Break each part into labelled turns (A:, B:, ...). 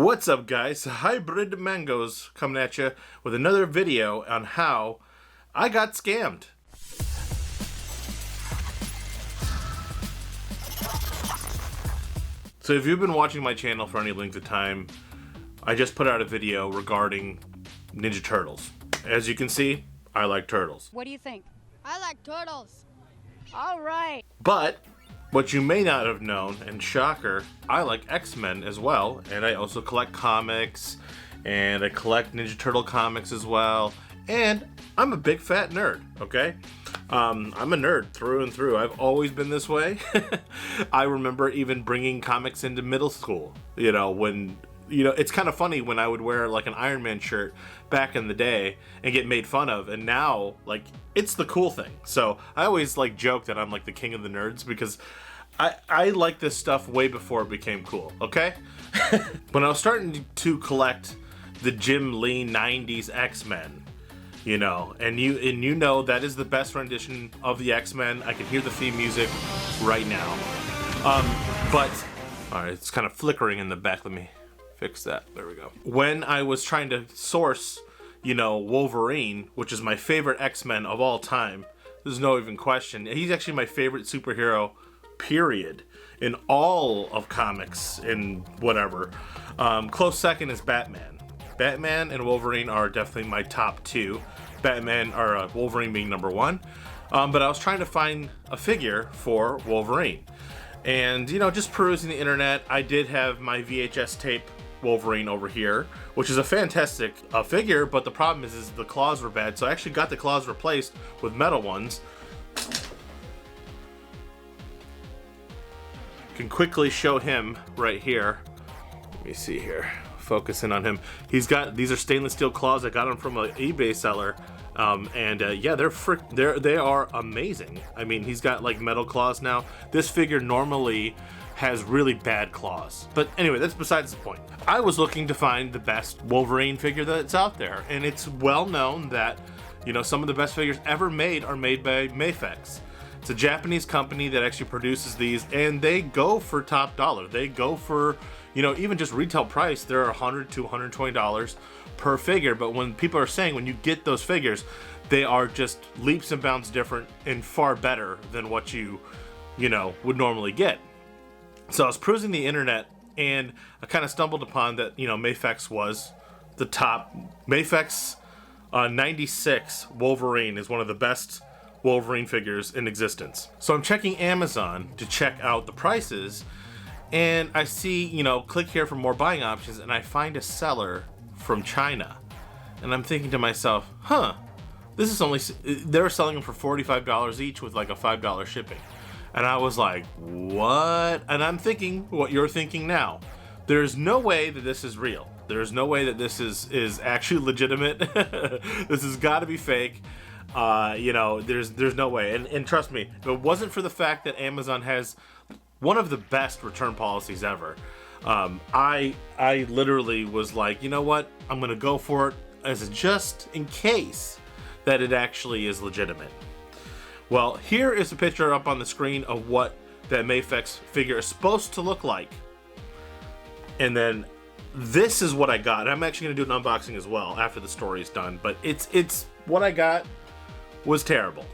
A: What's up, guys? Hybrid Mangoes coming at you with another video on how I got scammed. So if you've been watching my channel for any length of time, I just put out a video regarding Ninja Turtles. As you can see, I like turtles.
B: What do you think?
C: I like turtles.
B: All right.
A: But what you may not have known, and shocker, I like X-Men as well, and I also collect comics, and I collect Ninja Turtle comics as well, and I'm a big fat nerd, okay? I'm a nerd through and through. I've always been this way. I remember even bringing comics into middle school, it's kind of funny when I would wear like an Iron Man shirt back in the day and get made fun of, and now like it's the cool thing. So I always like joke that I'm like the king of the nerds because I like this stuff way before it became cool, okay? When I was starting to collect the Jim Lee 90s X-Men, and you know that is the best rendition of the X-Men. I can hear the theme music right now. But all right, it's kind of flickering in the back. Let me fix that. There we go. When I was trying to source, Wolverine, which is my favorite X-Men of all time, there's no even question. He's actually my favorite superhero, period, in all of comics and whatever. Close second is Batman. Batman and Wolverine are definitely my top two. Wolverine being number one. But I was trying to find a figure for Wolverine. And, just perusing the internet, I did have my VHS tape Wolverine over here, which is a fantastic figure, but the problem is the claws were bad, so I actually got the claws replaced with metal ones. Can quickly show him right here. Let me see here. Focus in on him. These are stainless steel claws. I got them from an eBay seller. Yeah, they are amazing. I mean, he's got like metal claws now. This figure normally has really bad claws. But anyway, that's besides the point. I was looking to find the best Wolverine figure that's out there, and it's well known that, some of the best figures ever made are made by Mafex. It's a Japanese company that actually produces these, and they go for top dollar. They go for, even just retail price, they're $100 to $120 per figure. But when people are saying when you get those figures, they are just leaps and bounds different and far better than what you would normally get. So I was perusing the internet, and I kind of stumbled upon that, Mafex was the top. Mafex 96 Wolverine is one of the best Wolverine figures in existence. So I'm checking Amazon to check out the prices, and I see, click here for more buying options, and I find a seller from China. And I'm thinking to myself, this is only, they're selling them for $45 each with like a $5 shipping. And I was like, what? And I'm thinking what you're thinking now. There's no way that this is real. There's no way that this is actually legitimate. This has got to be fake. There's no way. And trust me, if it wasn't for the fact that Amazon has one of the best return policies ever, I literally was like, you know what? I'm going to go for it as just in case that it actually is legitimate. Well, here is a picture up on the screen of what that Mafex figure is supposed to look like. And then this is what I got. I'm actually going to do an unboxing as well after the story is done. But it's what I got was terrible.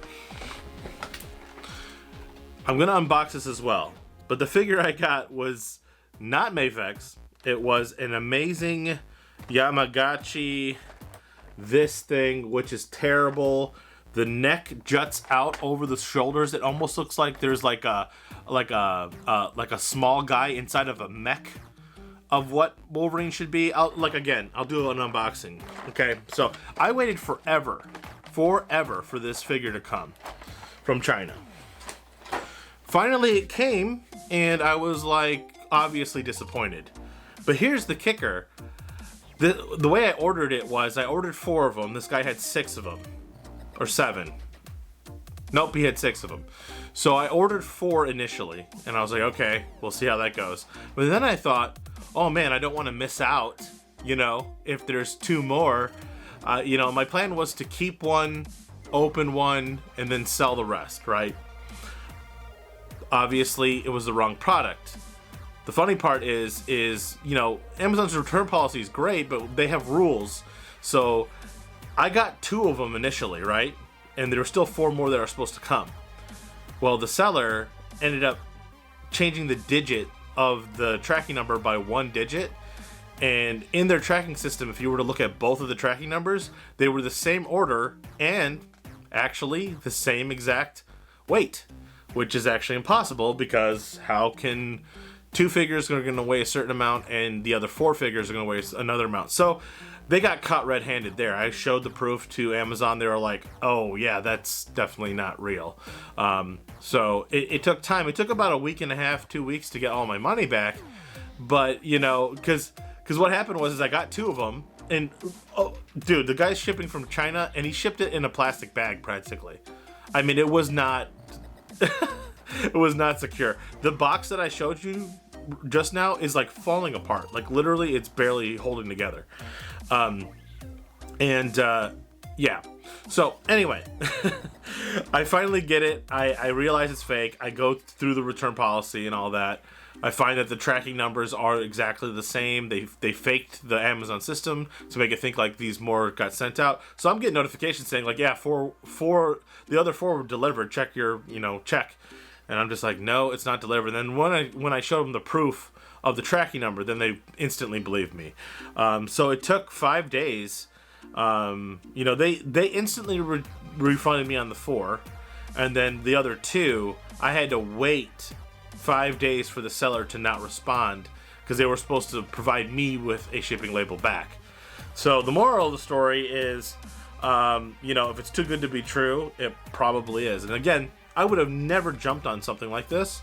A: I'm going to unbox this as well. But the figure I got was not Mafex. It was an amazing Yamagata, this thing, which is terrible. The neck juts out over the shoulders. It almost looks like there's like a small guy inside of a mech of what Wolverine should be. I'll do an unboxing. Okay, so I waited forever for this figure to come from China. Finally, it came, and I was like obviously disappointed. But here's the kicker: the way I ordered it was I ordered 4 of them. This guy had 6 of them. Or 7. Nope, he had 6 of them. So I ordered 4 initially, and I was like, okay, we'll see how that goes. But then I thought, oh man, I don't want to miss out, if there's 2 more. My plan was to keep one, open one, and then sell the rest, right? Obviously, it was the wrong product. The funny part is you know, Amazon's return policy is great, but they have rules. So I got 2 of them initially, right? And there were still 4 more that are supposed to come. Well, the seller ended up changing the digit of the tracking number by 1 digit. And in their tracking system, if you were to look at both of the tracking numbers, they were the same order and actually the same exact weight, which is actually impossible, because how can 2 figures are going to weigh a certain amount and the other 4 figures are going to weigh another amount? So they got caught red-handed there. I showed the proof to Amazon. They were like, oh yeah, that's definitely not real. So it took time. It took about a week and a half, 2 weeks to get all my money back. But, you know, because what happened was I got 2 of them. And, oh, dude, the guy's shipping from China, and he shipped it in a plastic bag, practically. I mean, it was not... it was not secure. The box that I showed you just now is, like, falling apart. Like, literally, it's barely holding together. Yeah. So, anyway. I finally get it. I realize it's fake. I go through the return policy and all that. I find that the tracking numbers are exactly the same. They faked the Amazon system to make it think like these more got sent out. So I'm getting notifications saying like, yeah, four the other 4 were delivered. Check your, check. And I'm just like, no, it's not delivered. And then when I showed them the proof of the tracking number, then they instantly believed me. So it took 5 days. They instantly refunded me on the 4, and then the other 2, I had to wait 5 days for the seller to not respond, because they were supposed to provide me with a shipping label back. So the moral of the story is, if it's too good to be true, it probably is. And again, I would have never jumped on something like this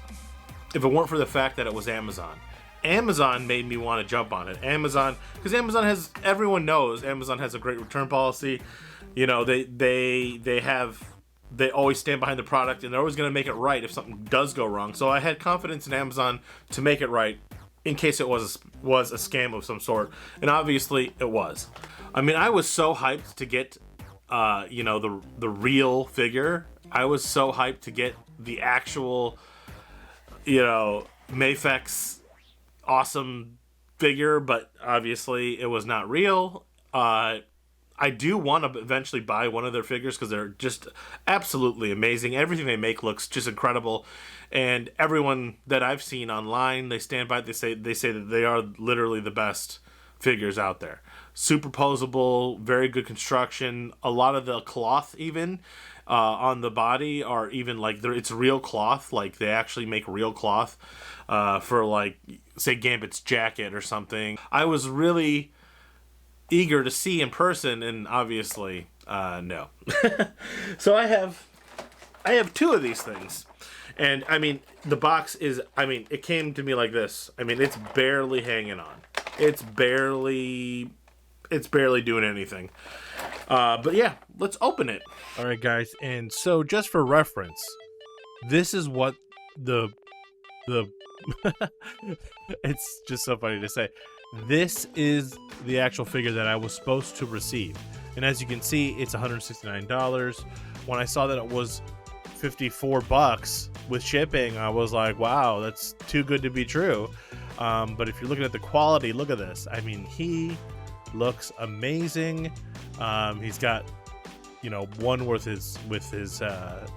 A: if it weren't for the fact that it was Amazon. Amazon made me want to jump on it. Because Amazon everyone knows Amazon has a great return policy. You know, they always stand behind the product, and they're always going to make it right if something does go wrong. So I had confidence in Amazon to make it right in case it was a scam of some sort. And obviously it was. I mean, I was so hyped to get, the real figure. I was so hyped to get the actual, Mafex awesome figure, but obviously it was not real. I do want to eventually buy one of their figures because they're just absolutely amazing. Everything they make looks just incredible, and everyone that I've seen online, they stand by. They say that they are literally the best figures out there. Superposable, very good construction. A lot of the cloth even on the body are even like it's real cloth. Like they actually make real cloth for like say Gambit's jacket or something. I was really eager to see in person, and obviously no. So I have 2 of these things, and I mean the box is, it came to me like this. I mean, it's barely hanging on. It's barely doing anything. But yeah, let's open it. All right, guys, and so just for reference, this is what the it's just so funny to say. This is the actual figure that I was supposed to receive. And as you can see, it's $169. When I saw that it was $54 with shipping, I was like, wow, that's too good to be true. But if you're looking at the quality, look at this. I mean, he looks amazing. He's got, one with his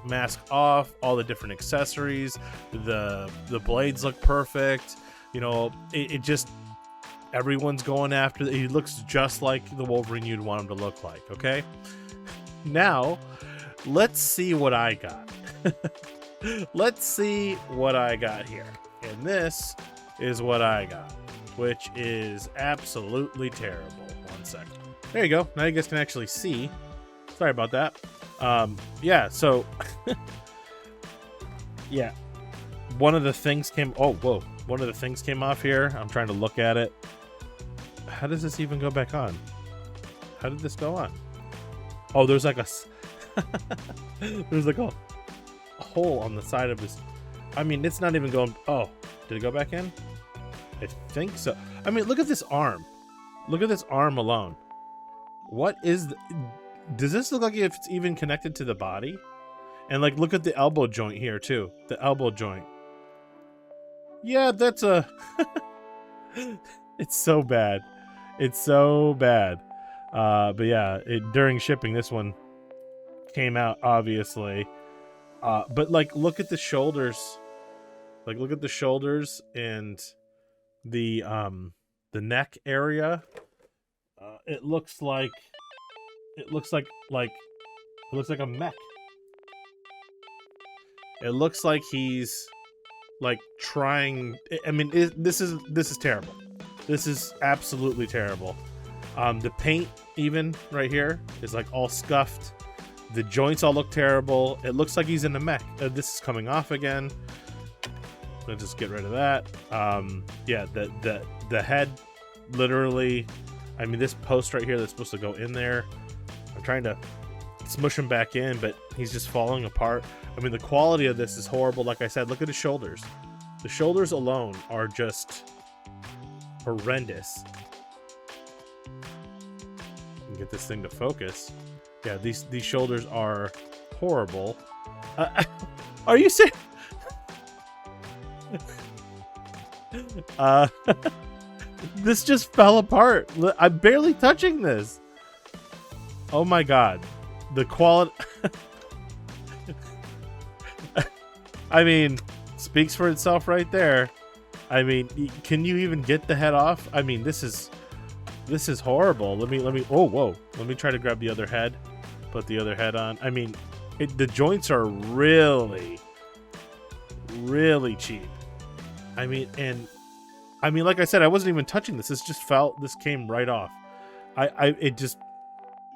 A: mask off, all the different accessories. The blades look perfect. It just... Everyone's going after... He looks just like the Wolverine you'd want him to look like, okay? Now, let's see what I got. Let's see what I got here. And this is what I got, which is absolutely terrible. 1 second. There you go. Now you guys can actually see. Sorry about that. Yeah, so... yeah. One of the things came... Oh, whoa. One of the things came off here. I'm trying to look at it. How does this even go back on? How did this go on? Oh, there's like a there's like a hole on the side of his... it's not even going... Oh, did it go back in? I think so. Look at this arm. Look at this arm alone. What is... Does this look like if it's even connected to the body? And like, look at the elbow joint here too. The elbow joint. Yeah, that's a... It's so bad. It's so bad. But yeah, during shipping, this one came out, obviously. But, like, look at the shoulders. Like, look at the shoulders and the neck area. It looks like a mech. It looks like he's like trying. I mean, this is terrible. This is absolutely terrible. The paint, even right here, is like all scuffed. The joints all look terrible. It looks like he's in a mech. This is coming off again. Let's just get rid of that. Yeah, the head, literally. I mean, this post right here that's supposed to go in there. I'm trying to smush him back in, but he's just falling apart. I mean, the quality of this is horrible. Like I said, look at his shoulders. The shoulders alone are just horrendous. Get this thing to focus. Yeah, these shoulders are horrible. Are you serious? This just fell apart. I'm barely touching this. Oh my god. The quality... I mean, speaks for itself right there. I mean, can you even get the head off? I mean, this is horrible. Let me oh, whoa. Let me try to grab the other head. Put the other head on. I mean, the joints are really cheap. I mean, like I said, I wasn't even touching this. This came right off. It just,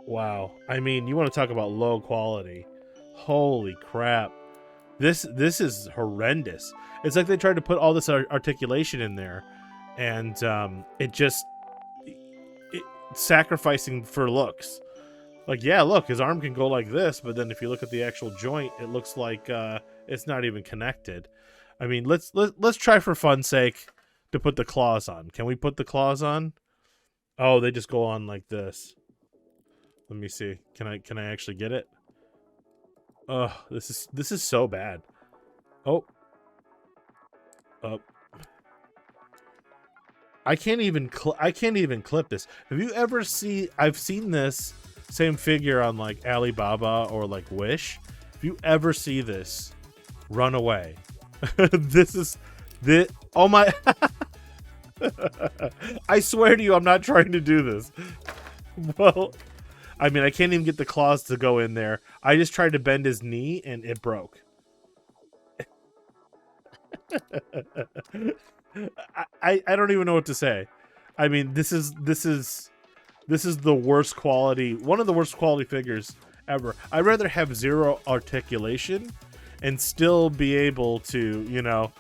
A: wow. I mean, you want to talk about low quality. Holy crap. This is horrendous. It's like they tried to put all this articulation in there, and it sacrificing for looks. Like, yeah, look, his arm can go like this, but then if you look at the actual joint, it looks like it's not even connected. I mean, let's try for fun's sake to put the claws on. Can we put the claws on? Oh, they just go on like this. Let me see. Can I actually get it? Oh, this is so bad. Oh. I can't even clip this. Have you ever I've seen this same figure on like Alibaba or like Wish. If you ever see this, run away. Oh my. I swear to you, I'm not trying to do this. Well, I mean, I can't even get the claws to go in there. I just tried to bend his knee and it broke. I don't even know what to say. I mean, this is the worst quality, one of the worst quality figures ever. I'd rather have zero articulation and still be able to, you know,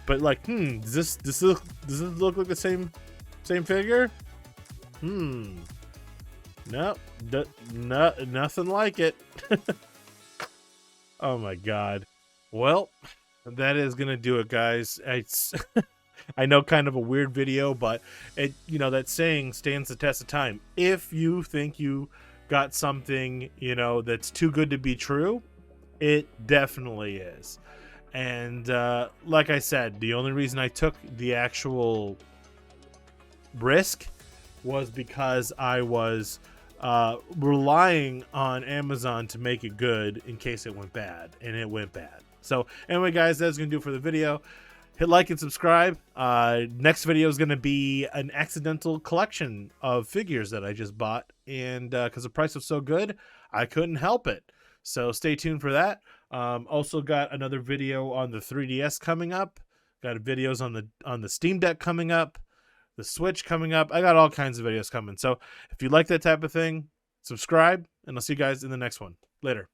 A: but like, does this look like the same figure? Nope, nothing like it. Oh my god. Well, that is gonna do it, guys. I know, kind of a weird video, but that saying stands the test of time. If you think you got something, that's too good to be true, it definitely is. And like I said, the only reason I took the actual risk was because I was relying on Amazon to make it good in case it went bad, and it went bad. So anyway, guys, that's gonna do it for the video. Hit like and subscribe. Next video is going to be an accidental collection of figures that I just bought. And because the price was so good, I couldn't help it. So stay tuned for that. Also got another video on the 3DS coming up. Got videos on the Steam Deck coming up. The Switch coming up. I got all kinds of videos coming. So if you like that type of thing, subscribe. And I'll see you guys in the next one. Later.